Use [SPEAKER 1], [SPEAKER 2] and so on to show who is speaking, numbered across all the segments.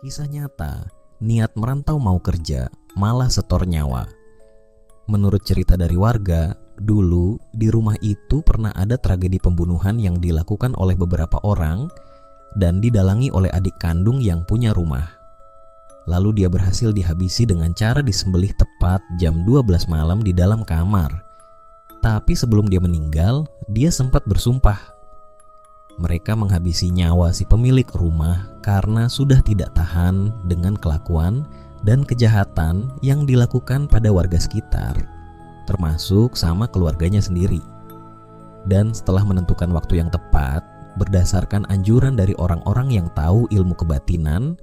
[SPEAKER 1] Kisah nyata, niat merantau mau kerja, malah setor nyawa. Menurut cerita dari warga, dulu di rumah itu pernah ada tragedi pembunuhan yang dilakukan oleh beberapa orang dan didalangi oleh adik kandung yang punya rumah. Lalu dia berhasil dihabisi dengan cara disembelih tepat jam 12 malam di dalam kamar. Tapi sebelum dia meninggal, dia sempat bersumpah. Mereka menghabisi nyawa si pemilik rumah karena sudah tidak tahan dengan kelakuan dan kejahatan yang dilakukan pada warga sekitar, termasuk sama keluarganya sendiri. Dan setelah menentukan waktu yang tepat, berdasarkan anjuran dari orang-orang yang tahu ilmu kebatinan,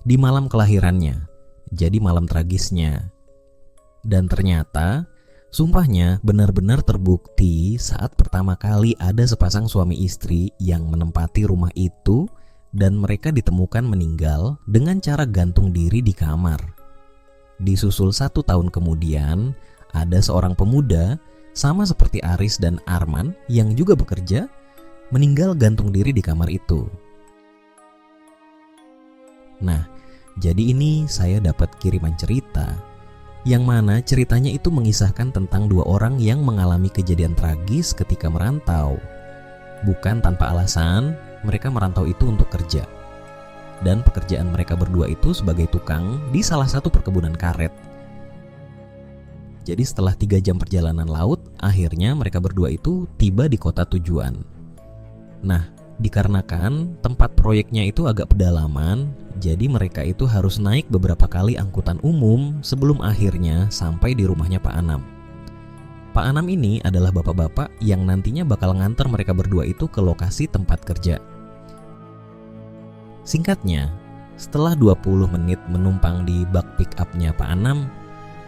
[SPEAKER 1] di malam kelahirannya, jadi malam tragisnya. Dan ternyata sumpahnya benar-benar terbukti saat pertama kali ada sepasang suami istri yang menempati rumah itu dan mereka ditemukan meninggal dengan cara gantung diri di kamar. Disusul 1 tahun kemudian, ada seorang pemuda sama seperti Aris dan Arman yang juga bekerja, meninggal gantung diri di kamar itu. Nah, jadi ini saya dapat kiriman cerita yang mana ceritanya itu mengisahkan tentang 2 orang yang mengalami kejadian tragis ketika merantau. Bukan tanpa alasan, mereka merantau itu untuk kerja. Dan pekerjaan mereka berdua itu sebagai tukang di salah satu perkebunan karet. Jadi setelah 3 jam perjalanan laut, akhirnya mereka berdua itu tiba di kota tujuan. Nah, dikarenakan tempat proyeknya itu agak pedalaman, jadi mereka itu harus naik beberapa kali angkutan umum sebelum akhirnya sampai di rumahnya Pak Anam. Pak Anam ini adalah bapak-bapak yang nantinya bakal nganter mereka berdua itu ke lokasi tempat kerja. Singkatnya, setelah 20 menit menumpang di bak pick up-nya Pak Anam,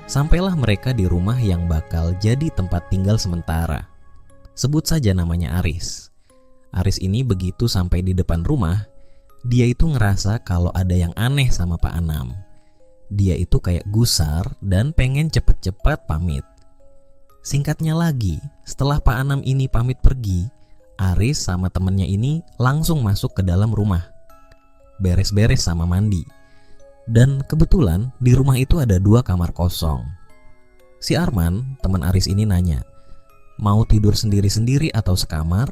[SPEAKER 1] sampailah mereka di rumah yang bakal jadi tempat tinggal sementara. Sebut saja namanya Aris. Aris ini begitu sampai di depan rumah, dia itu ngerasa kalau ada yang aneh sama Pak Anam. Dia itu kayak gusar dan pengen cepet-cepet pamit. Singkatnya lagi, setelah Pak Anam ini pamit pergi, Aris sama temennya ini langsung masuk ke dalam rumah, beres-beres sama mandi. Dan kebetulan di rumah itu ada 2 kamar kosong. Si Arman, teman Aris ini nanya, mau tidur sendiri-sendiri atau sekamar?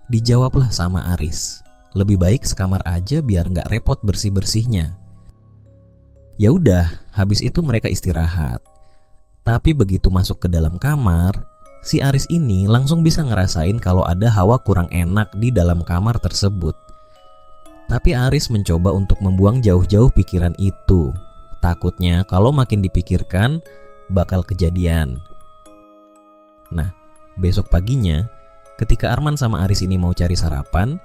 [SPEAKER 1] Dijawablah sama Aris, lebih baik sekamar aja biar nggak repot bersih-bersihnya. Ya udah, habis itu mereka istirahat. Tapi begitu masuk ke dalam kamar, si Aris ini langsung bisa ngerasain kalau ada hawa kurang enak di dalam kamar tersebut. Tapi Aris mencoba untuk membuang jauh-jauh pikiran itu. Takutnya kalau makin dipikirkan bakal kejadian. Nah, besok paginya ketika Arman sama Aris ini mau cari sarapan,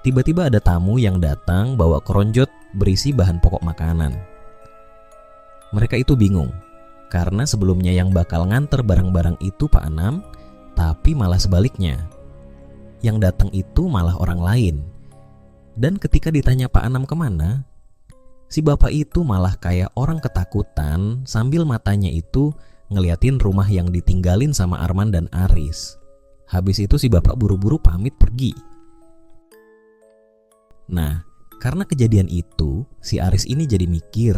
[SPEAKER 1] tiba-tiba ada tamu yang datang bawa keronjot berisi bahan pokok makanan. Mereka itu bingung, karena sebelumnya yang bakal nganter barang-barang itu Pak Anam, tapi malah sebaliknya. Yang datang itu malah orang lain. Dan ketika ditanya Pak Anam kemana, si bapak itu malah kayak orang ketakutan sambil matanya itu ngeliatin rumah yang ditinggalin sama Arman dan Aris. Habis itu si bapak buru-buru pamit pergi. Nah, karena kejadian itu, si Aris ini jadi mikir,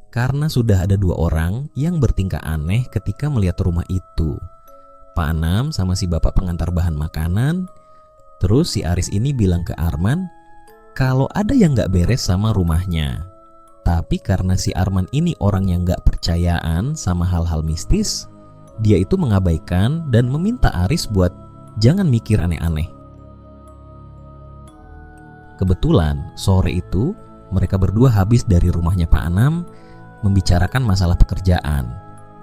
[SPEAKER 1] karena sudah ada 2 orang yang bertingkah aneh ketika melihat rumah itu. Pak Anam sama si bapak pengantar bahan makanan. Terus si Aris ini bilang ke Arman kalau ada yang gak beres sama rumahnya. Tapi karena si Arman ini orang yang gak percayaan sama hal-hal mistis, dia itu mengabaikan dan meminta Aris buat jangan mikir aneh-aneh. Kebetulan sore itu mereka berdua habis dari rumahnya Pak Anam membicarakan masalah pekerjaan.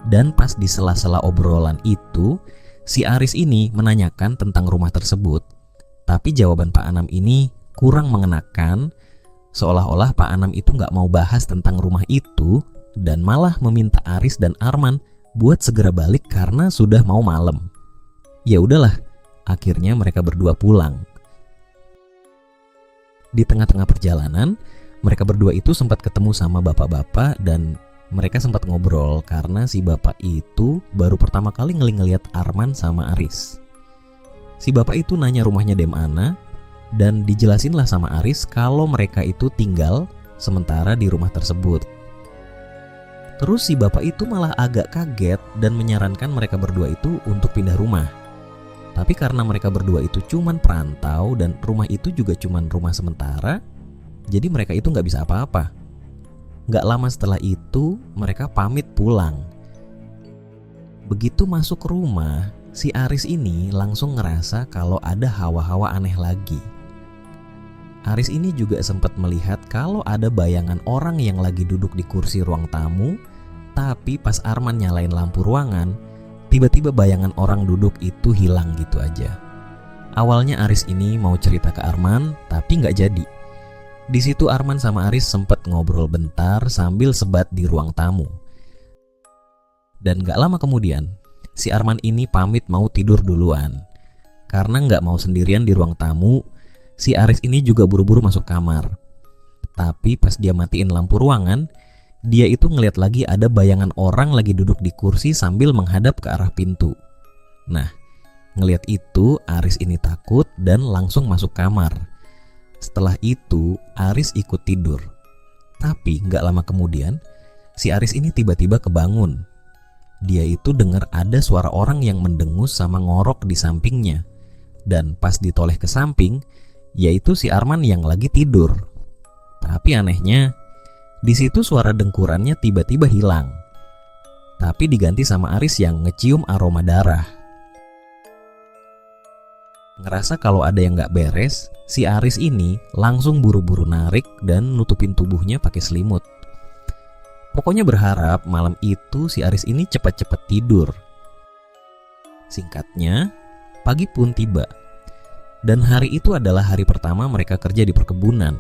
[SPEAKER 1] Dan pas di sela-sela obrolan itu, si Aris ini menanyakan tentang rumah tersebut. Tapi jawaban Pak Anam ini kurang mengenakan, seolah-olah Pak Anam itu gak mau bahas tentang rumah itu dan malah meminta Aris dan Arman buat segera balik karena sudah mau malam. Ya udahlah, akhirnya mereka berdua pulang. Di tengah-tengah perjalanan, mereka berdua itu sempat ketemu sama bapak-bapak dan mereka sempat ngobrol karena si bapak itu baru pertama kali ngeliat Arman sama Aris. Si bapak itu nanya rumahnya di mana dan dijelasinlah sama Aris kalau mereka itu tinggal sementara di rumah tersebut. Terus si bapak itu malah agak kaget dan menyarankan mereka berdua itu untuk pindah rumah. Tapi karena mereka berdua itu cuman perantau dan rumah itu juga cuman rumah sementara, jadi mereka itu nggak bisa apa-apa. Nggak lama setelah itu mereka pamit pulang. Begitu masuk rumah, si Aris ini langsung ngerasa kalau ada hawa-hawa aneh lagi. Aris ini juga sempat melihat kalau ada bayangan orang yang lagi duduk di kursi ruang tamu, tapi pas Arman nyalain lampu ruangan, tiba-tiba bayangan orang duduk itu hilang gitu aja. Awalnya Aris ini mau cerita ke Arman, tapi nggak jadi. Di situ Arman sama Aris sempat ngobrol bentar sambil sebat di ruang tamu. Dan nggak lama kemudian, si Arman ini pamit mau tidur duluan. Karena nggak mau sendirian di ruang tamu, si Aris ini juga buru-buru masuk kamar. Tapi pas dia matiin lampu ruangan, dia itu ngeliat lagi ada bayangan orang lagi duduk di kursi sambil menghadap ke arah pintu. Nah, ngeliat itu Aris ini takut dan langsung masuk kamar. Setelah itu Aris ikut tidur. Tapi gak lama kemudian si Aris ini tiba-tiba kebangun. Dia itu dengar ada suara orang yang mendengus sama ngorok di sampingnya. Dan pas ditoleh ke samping, yaitu si Arman yang lagi tidur. Tapi anehnya, di situ suara dengkurannya tiba-tiba hilang, tapi diganti sama Aris yang ngecium aroma darah. Ngerasa kalau ada yang gak beres, si Aris ini langsung buru-buru narik dan nutupin tubuhnya pakai selimut. Pokoknya berharap malam itu si Aris ini cepat-cepat tidur. Singkatnya, pagi pun tiba. Dan hari itu adalah hari pertama mereka kerja di perkebunan.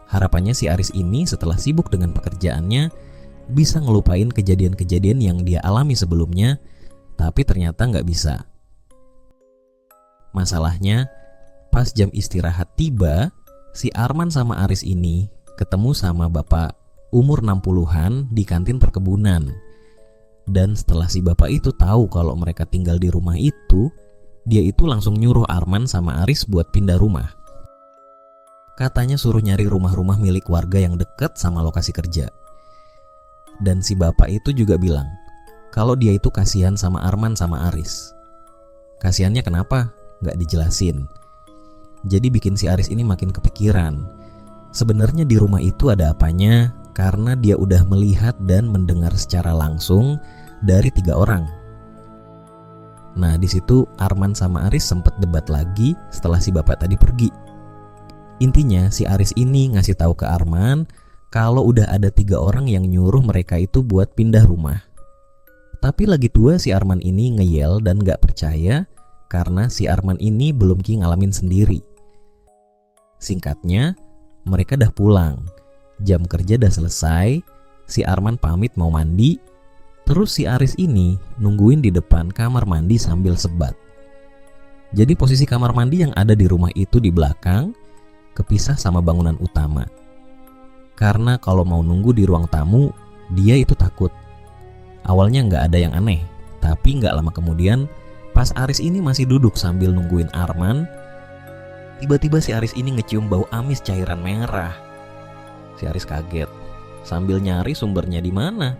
[SPEAKER 1] Harapannya si Aris ini setelah sibuk dengan pekerjaannya bisa ngelupain kejadian-kejadian yang dia alami sebelumnya, tapi ternyata nggak bisa. Masalahnya, pas jam istirahat tiba, si Arman sama Aris ini ketemu sama bapak umur 60-an di kantin perkebunan. Dan setelah si bapak itu tahu kalau mereka tinggal di rumah itu, dia itu langsung nyuruh Arman sama Aris buat pindah rumah. Katanya suruh nyari rumah-rumah milik warga yang dekat sama lokasi kerja. Dan si bapak itu juga bilang kalau dia itu kasihan sama Arman sama Aris. Kasihannya kenapa? Gak dijelasin. Jadi bikin si Aris ini makin kepikiran. Sebenarnya di rumah itu ada apanya, karena dia udah melihat dan mendengar secara langsung dari 3 orang. Nah di situ Arman sama Aris sempat debat lagi setelah si bapak tadi pergi. Intinya si Aris ini ngasih tahu ke Arman kalau udah ada 3 orang yang nyuruh mereka itu buat pindah rumah. Tapi lagi tua si Arman ini ngeyel dan gak percaya karena si Arman ini belum ngalamin sendiri. Singkatnya, mereka dah pulang. Jam kerja dah selesai, si Arman pamit mau mandi. Terus si Aris ini nungguin di depan kamar mandi sambil sebat. Jadi posisi kamar mandi yang ada di rumah itu di belakang, kepisah sama bangunan utama. Karena kalau mau nunggu di ruang tamu, dia itu takut. Awalnya nggak ada yang aneh, tapi nggak lama kemudian, pas Aris ini masih duduk sambil nungguin Arman, tiba-tiba si Aris ini ngecium bau amis cairan merah. Si Aris kaget, sambil nyari sumbernya di mana.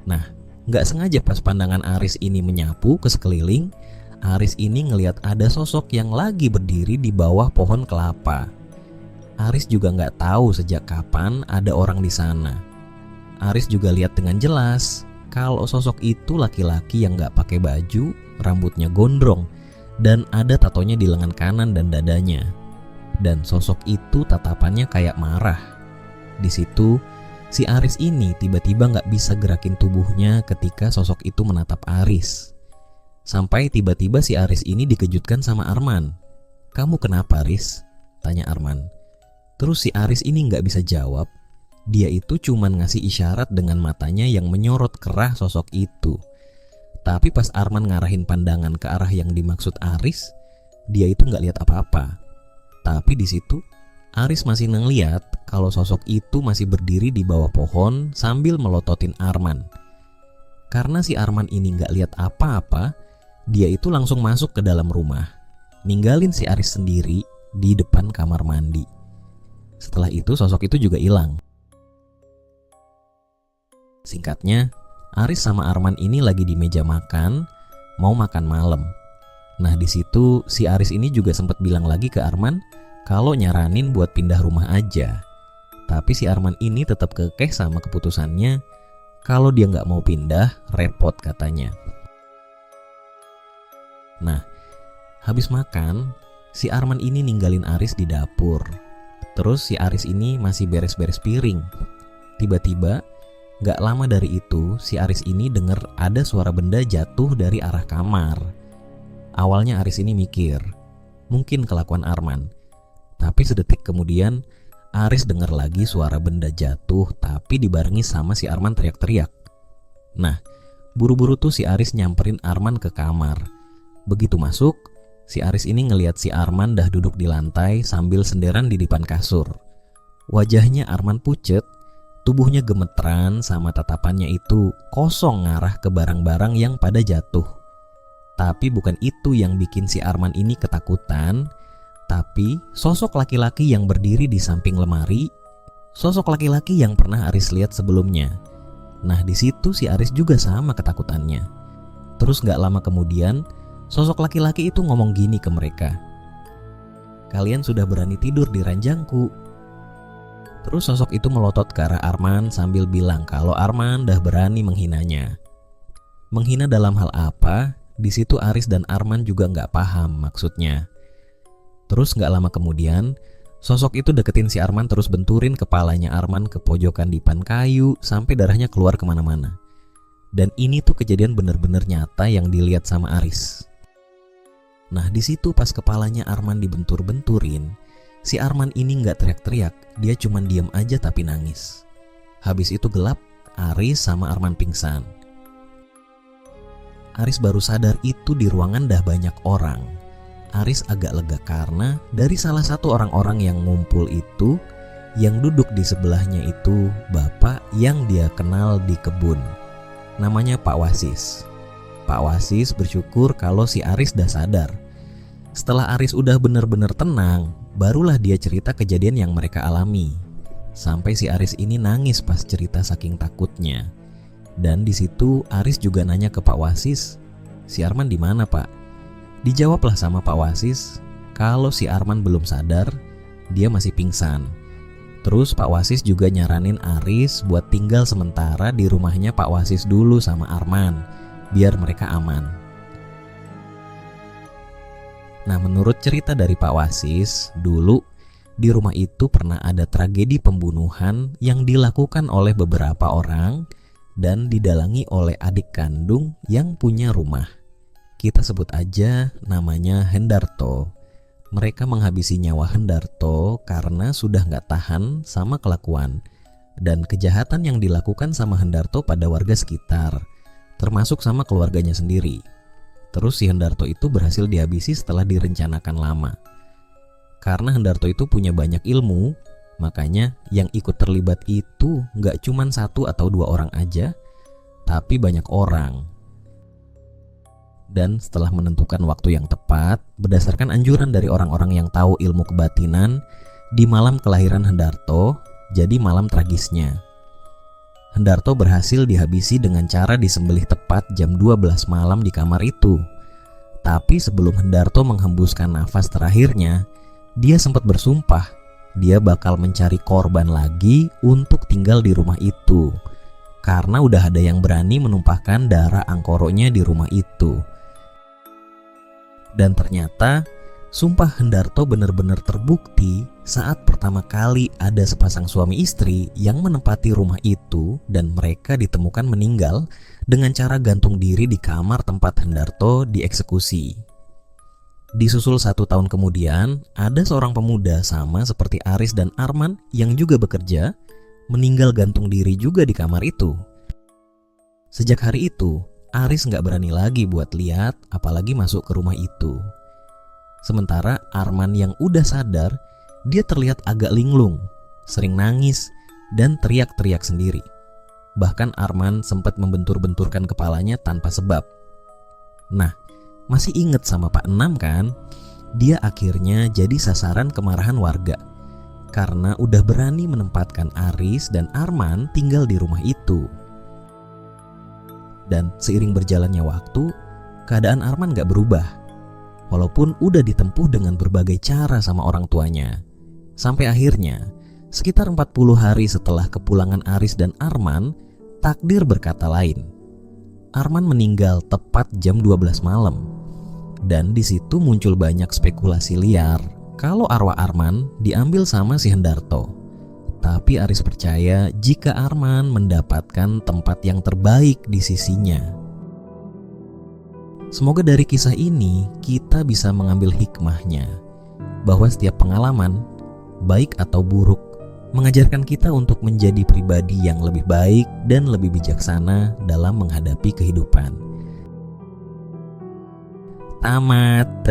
[SPEAKER 1] Nah, nggak sengaja pas pandangan Aris ini menyapu ke sekeliling, Aris ini ngelihat ada sosok yang lagi berdiri di bawah pohon kelapa. Aris juga nggak tahu sejak kapan ada orang di sana. Aris juga lihat dengan jelas kalau sosok itu laki-laki yang nggak pakai baju, rambutnya gondrong, dan ada tatonya di lengan kanan dan dadanya. Dan sosok itu tatapannya kayak marah. Di situ si Aris ini tiba-tiba nggak bisa gerakin tubuhnya ketika sosok itu menatap Aris. Sampai tiba-tiba si Aris ini dikejutkan sama Arman. "Kamu kenapa, Aris?" tanya Arman. Terus si Aris ini nggak bisa jawab. Dia itu cuman ngasih isyarat dengan matanya yang menyorot kerah sosok itu. Tapi pas Arman ngarahin pandangan ke arah yang dimaksud Aris, dia itu nggak lihat apa-apa. Tapi di situ Aris masih ngeliat kalau sosok itu masih berdiri di bawah pohon sambil melototin Arman. Karena si Arman ini nggak lihat apa-apa, dia itu langsung masuk ke dalam rumah, ninggalin si Aris sendiri di depan kamar mandi. Setelah itu sosok itu juga hilang. Singkatnya, Aris sama Arman ini lagi di meja makan, mau makan malam. Nah di situ si Aris ini juga sempat bilang lagi ke Arman kalau nyaranin buat pindah rumah aja. Tapi si Arman ini tetap kekeh sama keputusannya. Kalau dia nggak mau pindah, repot katanya. Nah, habis makan, si Arman ini ninggalin Aris di dapur. Terus si Aris ini masih beres-beres piring. Tiba-tiba, nggak lama dari itu, si Aris ini dengar ada suara benda jatuh dari arah kamar. Awalnya Aris ini mikir, mungkin kelakuan Arman. Tapi sedetik kemudian, Aris dengar lagi suara benda jatuh tapi dibarengi sama si Arman teriak-teriak. Nah, buru-buru tuh si Aris nyamperin Arman ke kamar. Begitu masuk, si Aris ini ngelihat si Arman dah duduk di lantai sambil senderan di depan kasur. Wajahnya Arman pucet, tubuhnya gemeteran sama tatapannya itu kosong ngarah ke barang-barang yang pada jatuh. Tapi bukan itu yang bikin si Arman ini ketakutan, tapi sosok laki-laki yang berdiri di samping lemari, sosok laki-laki yang pernah Aris lihat sebelumnya. Nah di situ si Aris juga sama ketakutannya. Terus gak lama kemudian, sosok laki-laki itu ngomong gini ke mereka, "Kalian sudah berani tidur di ranjangku." Terus sosok itu melotot ke arah Arman sambil bilang kalau Arman dah berani menghinanya. Menghina dalam hal apa? Di situ Aris dan Arman juga gak paham maksudnya. Terus gak lama kemudian, sosok itu deketin si Arman terus benturin kepalanya Arman ke pojokan dipan kayu sampai darahnya keluar kemana-mana. Dan ini tuh kejadian bener-bener nyata yang dilihat sama Aris. Nah di situ pas kepalanya Arman dibentur-benturin, si Arman ini gak teriak-teriak, dia cuman diam aja tapi nangis. Habis itu gelap, Aris sama Arman pingsan. Aris baru sadar itu di ruangan dah banyak orang. Aris agak lega karena dari salah satu orang-orang yang ngumpul itu, yang duduk di sebelahnya itu bapak yang dia kenal di kebun. Namanya Pak Wasis. Pak Wasis bersyukur kalau si Aris dah sadar. Setelah Aris udah bener-bener tenang, barulah dia cerita kejadian yang mereka alami. Sampai si Aris ini nangis pas cerita saking takutnya. Dan di situ Aris juga nanya ke Pak Wasis, "Si Arman di mana, Pak?" Dijawablah sama Pak Wasis kalau si Arman belum sadar, dia masih pingsan. Terus Pak Wasis juga nyaranin Aris buat tinggal sementara di rumahnya Pak Wasis dulu sama Arman, biar mereka aman. Nah menurut cerita dari Pak Wasis, dulu di rumah itu pernah ada tragedi pembunuhan yang dilakukan oleh beberapa orang dan didalangi oleh adik kandung yang punya rumah. Kita sebut aja namanya Hendarto. Mereka menghabisi nyawa Hendarto karena sudah gak tahan sama kelakuan dan kejahatan yang dilakukan sama Hendarto pada warga sekitar, termasuk sama keluarganya sendiri. Terus si Hendarto itu berhasil dihabisi setelah direncanakan lama. Karena Hendarto itu punya banyak ilmu, makanya yang ikut terlibat itu gak cuman 1 atau 2 orang aja, tapi banyak orang. Dan setelah menentukan waktu yang tepat, berdasarkan anjuran dari orang-orang yang tahu ilmu kebatinan, di malam kelahiran Hendarto, jadi malam tragisnya. Hendarto berhasil dihabisi dengan cara disembelih tepat jam 12 malam di kamar itu. Tapi sebelum Hendarto menghembuskan nafas terakhirnya, dia sempat bersumpah dia bakal mencari korban lagi untuk tinggal di rumah itu. Karena udah ada yang berani menumpahkan darah angkoronya di rumah itu. Dan ternyata sumpah Hendarto benar-benar terbukti saat pertama kali ada sepasang suami istri yang menempati rumah itu dan mereka ditemukan meninggal dengan cara gantung diri di kamar tempat Hendarto dieksekusi. Disusul 1 tahun kemudian, ada seorang pemuda sama seperti Aris dan Arman yang juga bekerja, meninggal gantung diri juga di kamar itu. Sejak hari itu, Aris gak berani lagi buat lihat apalagi masuk ke rumah itu. Sementara Arman yang udah sadar, dia terlihat agak linglung, sering nangis, dan teriak-teriak sendiri. Bahkan Arman sempat membentur-benturkan kepalanya tanpa sebab. Nah, masih inget sama Pak Enam kan? Dia akhirnya jadi sasaran kemarahan warga. karena udah berani menempatkan Aris dan Arman tinggal di rumah itu. Dan seiring berjalannya waktu, keadaan Arman gak berubah. Walaupun udah ditempuh dengan berbagai cara sama orang tuanya. Sampai akhirnya, sekitar 40 hari setelah kepulangan Aris dan Arman, takdir berkata lain. Arman meninggal tepat jam 12 malam. Dan di situ muncul banyak spekulasi liar kalau arwah Arman diambil sama si Hendarto. Tapi Aris percaya jika Arman mendapatkan tempat yang terbaik di sisinya. Semoga dari kisah ini kita bisa mengambil hikmahnya, bahwa setiap pengalaman, baik atau buruk, mengajarkan kita untuk menjadi pribadi yang lebih baik dan lebih bijaksana dalam menghadapi kehidupan. Tamat.